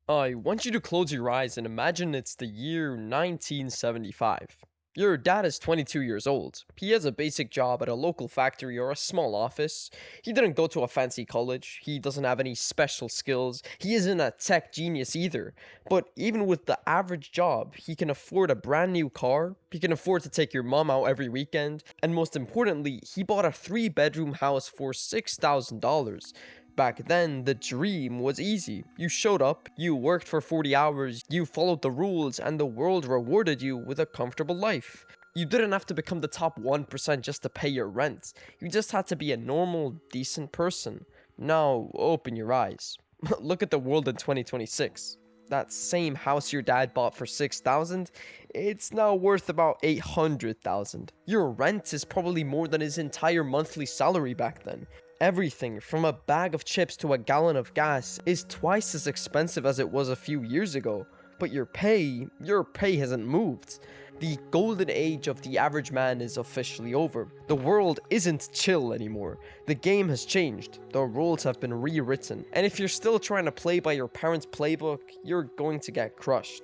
I want you to close your eyes and imagine it's the year 1975. Your dad is 22 years old. He has a basic job at a local factory or a small office. He didn't go to a fancy college. He doesn't have any special skills. He isn't a tech genius either. But even with the average job, he can afford a brand new car. He can afford to take your mom out every weekend. And most importantly, he bought a 3-bedroom house for $6,000. Back then, the dream was easy. You showed up, you worked for 40 hours, you followed the rules, and the world rewarded you with a comfortable life. You didn't have to become the top 1% just to pay your rent. You just had to be a normal, decent person. Now, open your eyes. Look at the world in 2026. That same house your dad bought for 6,000, it's now worth about 800,000. Your rent is probably more than his entire monthly salary back then. Everything from a bag of chips to a gallon of gas is twice as expensive as it was a few years ago, but your pay hasn't moved. The golden age of the average man is officially over. The world isn't chill anymore. The game has changed. The rules have been rewritten. And if you're still trying to play by your parents' playbook, you're going to get crushed.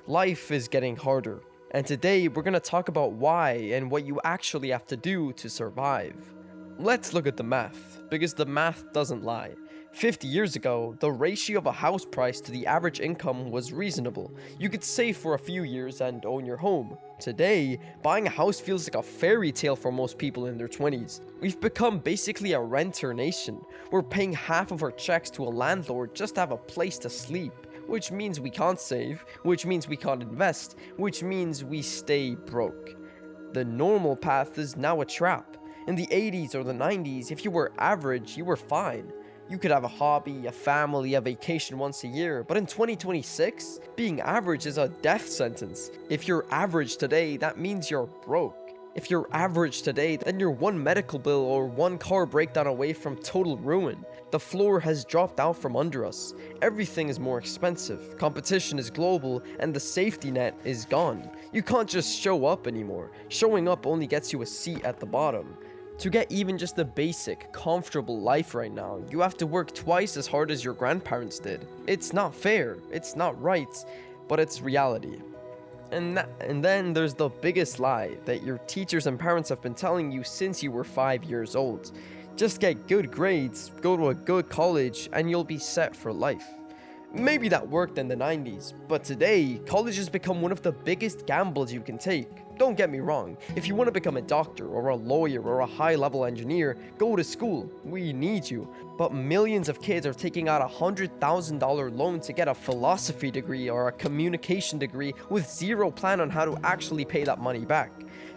Life is getting harder. And today we're going to talk about why and what you actually have to do to survive. Let's look at the math, because the math doesn't lie. 50 years ago, the ratio of a house price to the average income was reasonable. You could save for a few years and own your home. Today, buying a house feels like a fairy tale for most people in their 20s. We've become basically a renter nation. We're paying half of our checks to a landlord just to have a place to sleep, which means we can't save, which means we can't invest, which means we stay broke. The normal path is now a trap. In the 80s or the 90s, if you were average, you were fine. You could have a hobby, a family, a vacation once a year, but in 2026, being average is a death sentence. If you're average today, that means you're broke. If you're average today, then you're one medical bill or one car breakdown away from total ruin. The floor has dropped out from under us. Everything is more expensive, competition is global, and the safety net is gone. You can't just show up anymore. Showing up only gets you a seat at the bottom. To get even just a basic, comfortable life right now, you have to work twice as hard as your grandparents did. It's not fair, it's not right, but it's reality. And then there's the biggest lie that your teachers and parents have been telling you since you were 5 years old. Just get good grades, go to a good college, and you'll be set for life. Maybe that worked in the 90s, but today, college has become one of the biggest gambles you can take. Don't get me wrong, if you want to become a doctor or a lawyer or a high-level engineer, go to school, we need you. But millions of kids are taking out a $100,000 loan to get a philosophy degree or a communication degree with zero plan on how to actually pay that money back.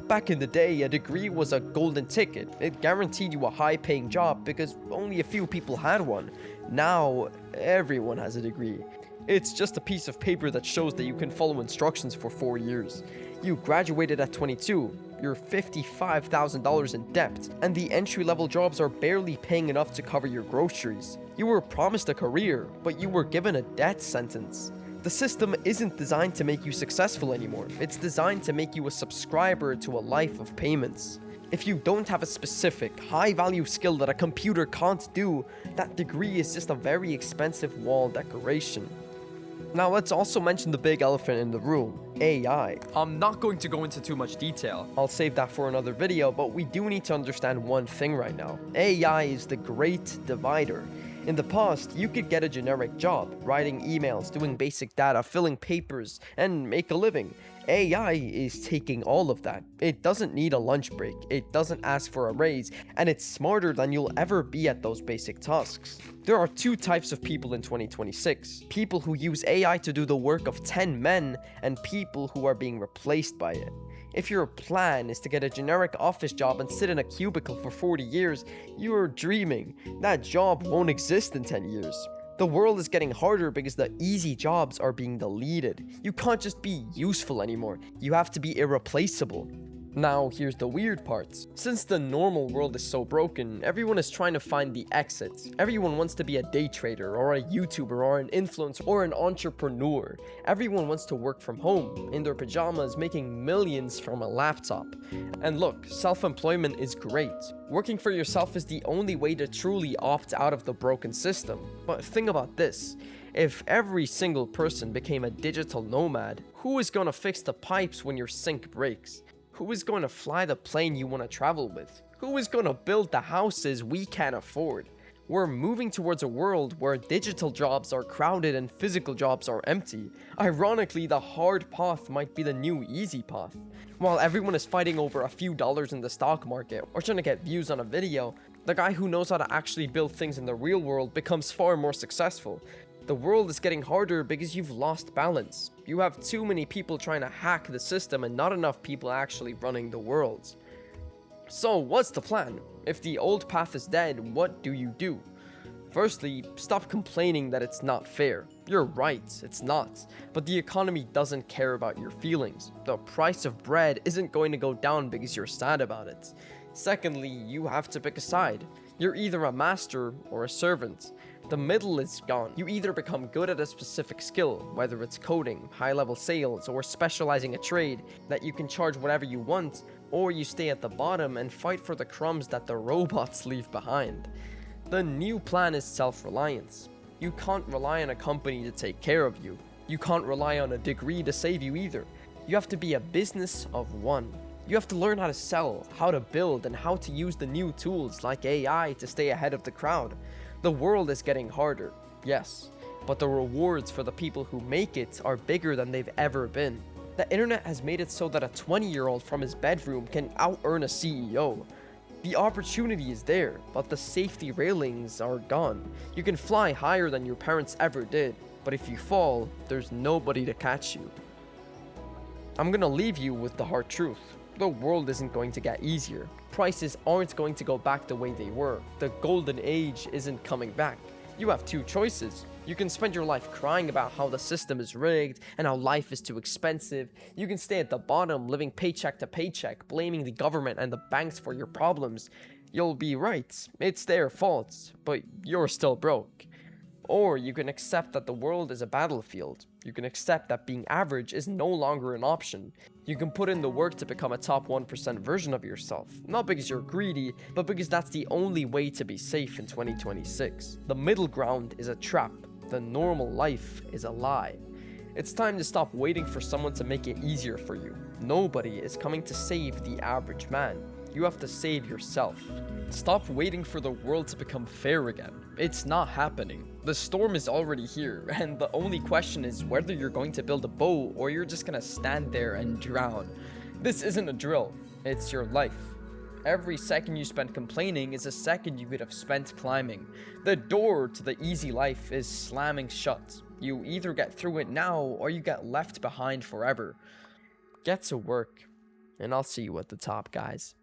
Back in the day, a degree was a golden ticket. It guaranteed you a high-paying job because only a few people had one. Now, everyone has a degree. It's just a piece of paper that shows that you can follow instructions for 4 years. You graduated at 22, you're $55,000 in debt, and the entry-level jobs are barely paying enough to cover your groceries. You were promised a career, but you were given a death sentence. The system isn't designed to make you successful anymore. It's designed to make you a subscriber to a life of payments. If you don't have a specific, high-value skill that a computer can't do, that degree is just a very expensive wall decoration. Now let's also mention the big elephant in the room, AI. I'm not going to go into too much detail. I'll save that for another video, but we do need to understand one thing right now. AI is the great divider. In the past, you could get a generic job, writing emails, doing basic data, filling papers, and make a living. AI is taking all of that. It doesn't need a lunch break, it doesn't ask for a raise, and it's smarter than you'll ever be at those basic tasks. There are two types of people in 2026. People who use AI to do the work of 10 men, and people who are being replaced by it. If your plan is to get a generic office job and sit in a cubicle for 40 years, you're dreaming. That job won't exist in 10 years. The world is getting harder because the easy jobs are being deleted. You can't just be useful anymore. You have to be irreplaceable. Now, here's the weird part. Since the normal world is so broken, everyone is trying to find the exit. Everyone wants to be a day trader, or a YouTuber, or an influencer, or an entrepreneur. Everyone wants to work from home, in their pajamas, making millions from a laptop. And look, self-employment is great. Working for yourself is the only way to truly opt out of the broken system. But think about this. If every single person became a digital nomad, who is going to fix the pipes when your sink breaks? Who is going to fly the plane you want to travel with? Who is going to build the houses we can't afford? We're moving towards a world where digital jobs are crowded and physical jobs are empty. Ironically, the hard path might be the new easy path. While everyone is fighting over a few dollars in the stock market or trying to get views on a video, the guy who knows how to actually build things in the real world becomes far more successful. The world is getting harder because you've lost balance. You have too many people trying to hack the system and not enough people actually running the world. So what's the plan? If the old path is dead, what do you do? Firstly, stop complaining that it's not fair. You're right, it's not. But the economy doesn't care about your feelings. The price of bread isn't going to go down because you're sad about it. Secondly, you have to pick a side. You're either a master or a servant. The middle is gone. You either become good at a specific skill, whether it's coding, high-level sales, or specializing a trade that you can charge whatever you want, or you stay at the bottom and fight for the crumbs that the robots leave behind. The new plan is self-reliance. You can't rely on a company to take care of you. You can't rely on a degree to save you either. You have to be a business of one. You have to learn how to sell, how to build, and how to use the new tools like AI to stay ahead of the crowd. The world is getting harder, yes, but the rewards for the people who make it are bigger than they've ever been. The internet has made it so that a 20-year-old from his bedroom can out-earn a CEO. The opportunity is there, but the safety railings are gone. You can fly higher than your parents ever did, but if you fall, there's nobody to catch you. I'm gonna leave you with the hard truth. The world isn't going to get easier. Prices aren't going to go back the way they were. The golden age isn't coming back. You have two choices. You can spend your life crying about how the system is rigged and how life is too expensive. You can stay at the bottom, living paycheck to paycheck, blaming the government and the banks for your problems. You'll be right, it's their fault, but you're still broke. Or you can accept that the world is a battlefield. You can accept that being average is no longer an option. You can put in the work to become a top 1% version of yourself, not because you're greedy, but because that's the only way to be safe in 2026. The middle ground is a trap. The normal life is a lie. It's time to stop waiting for someone to make it easier for you. Nobody is coming to save the average man. You have to save yourself. Stop waiting for the world to become fair again. It's not happening. The storm is already here, and the only question is whether you're going to build a boat or you're just gonna stand there and drown. This isn't a drill, it's your life. Every second you spend complaining is a second you could have spent climbing. The door to the easy life is slamming shut. You either get through it now or you get left behind forever. Get to work, and I'll see you at the top, guys.